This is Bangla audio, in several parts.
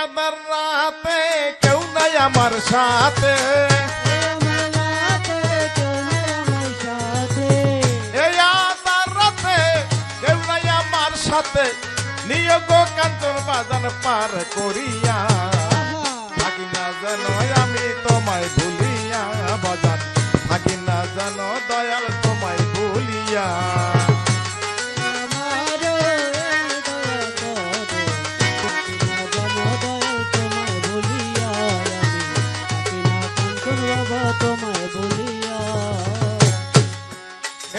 আধার রাতে কেউ নাই আমার সাথে, এই আধার রাতে কেউ নাই আমার সাথে, নিয়ে গো কাঞ্চন বাজান পার করিয়া, থাকি না যেন আমি তোমায় ভুলিয়া বাজান, থাকি না যেন দয়াল তোমায় ভুলিয়া।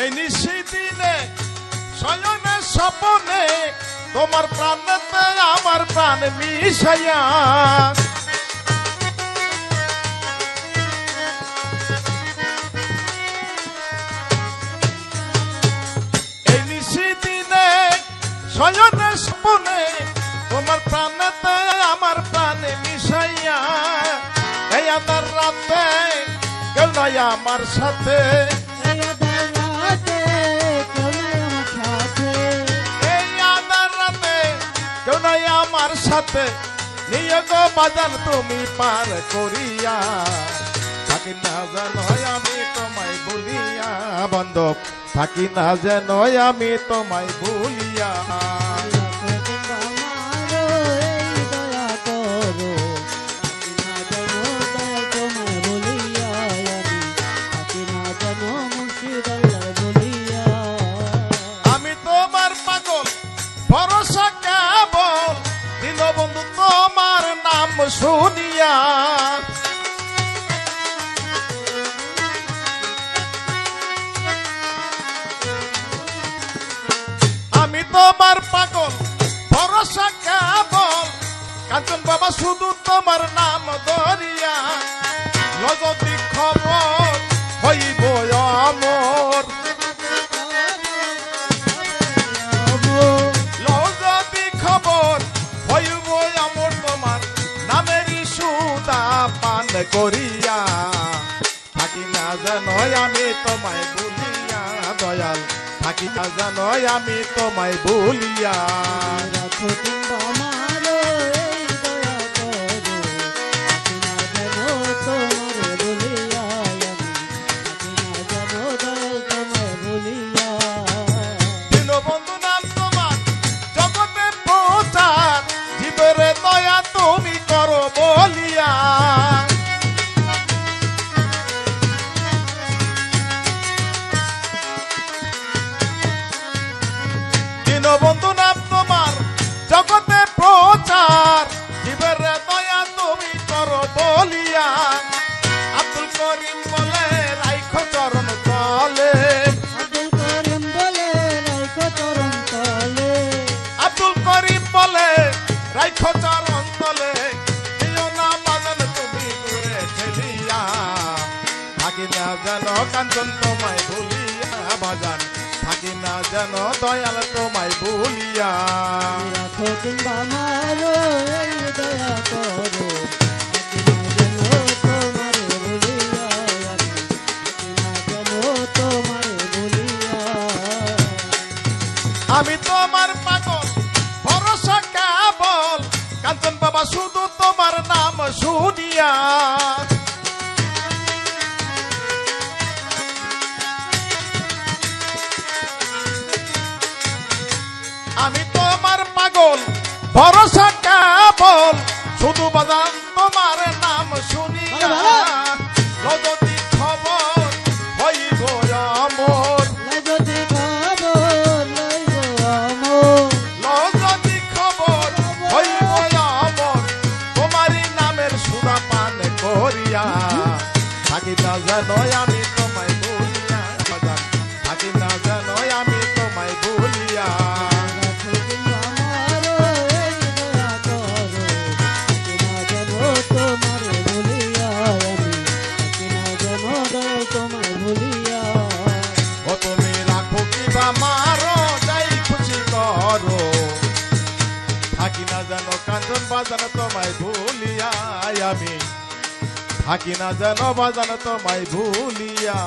এই নিশিদিনে শয়নে স্বপনে তোমার প্রাণেতে আমার প্রাণ মিশাইয়া, এই নিশিদিনে শয়নে স্বপনে তোমার প্রাণেতে আমার প্রাণ মিশাইয়া, এই আধার রাতে কেউ নাই আমার সাথে, এই আধার রাতে কেউ নাই আমার সাথে, নিয়ে গো বাজান তুমি পার করিয়া, থাকি না যেন আমি তোমায় ভুলিয়া বান্ধব, থাকি না যেন আমি তোমায় ভুলিয়া। আমি তোমার পাগল ভরসা কেবল দীনবন্ধু তোমার নাম শুনিয়া, আমি তোমার পাগল ভরসা কেবল কাঞ্চন বাবা শুধু তোমার নাম ধরিয়া, যদি খবর হইব আমর, যদি খবর হইব আমর তোমার নামেরই সুদা পান করিয়া, থাকি না যেন আমি তোমায় ভুলিয়া দয়াল, থাকি না যেন আমি তোমায় ভুলিয়া। দীনবন্ধু নাম তোমার জগতে প্রচার, জীবের দয়া তুমি করো বলিয়া, দীনবন্ধু নাম তোমার জগতে প্রচার, জীবের দয়া তুমি করো বলিয়া, আব্দুল করিম বলে রাইখো চরণ তলে, আব্দুল করিম বলে রাইখো চরণ তলে, দিও না বাজান তুমি দূরে ঠেলিয়া, থাকি না যেন কাঞ্চন তোমায় ভুলিয়া বাজান, থাকি না যেন দয়াল তোমায় ভুলিয়া। আমি তোমার পাগল ভরসা কেবল কাঞ্চন বাবা শুধু তোমার নাম শুনিয়া, আমি তোমার পাগল ভরসা কেবল শুধু বাজান তোমার নাম শুনিয়া, যদি খবর হইব আমর, যদি খবর হইব আমর তোমারই নামের সুরা পান করিয়া, থাকি না যেন আমি তোমায় ভুলিয়া বাজান, থাকি না যেন আমি তোমায় ভুলিয়া। ও তুমি রাখো কিবা মারো যাই খুশি করো, থাকি না যেন কাঞ্চন বাজান তোমায় ভুলিয়া আমি, থাকি না যেন বাজান তোমায় ভুলিয়া।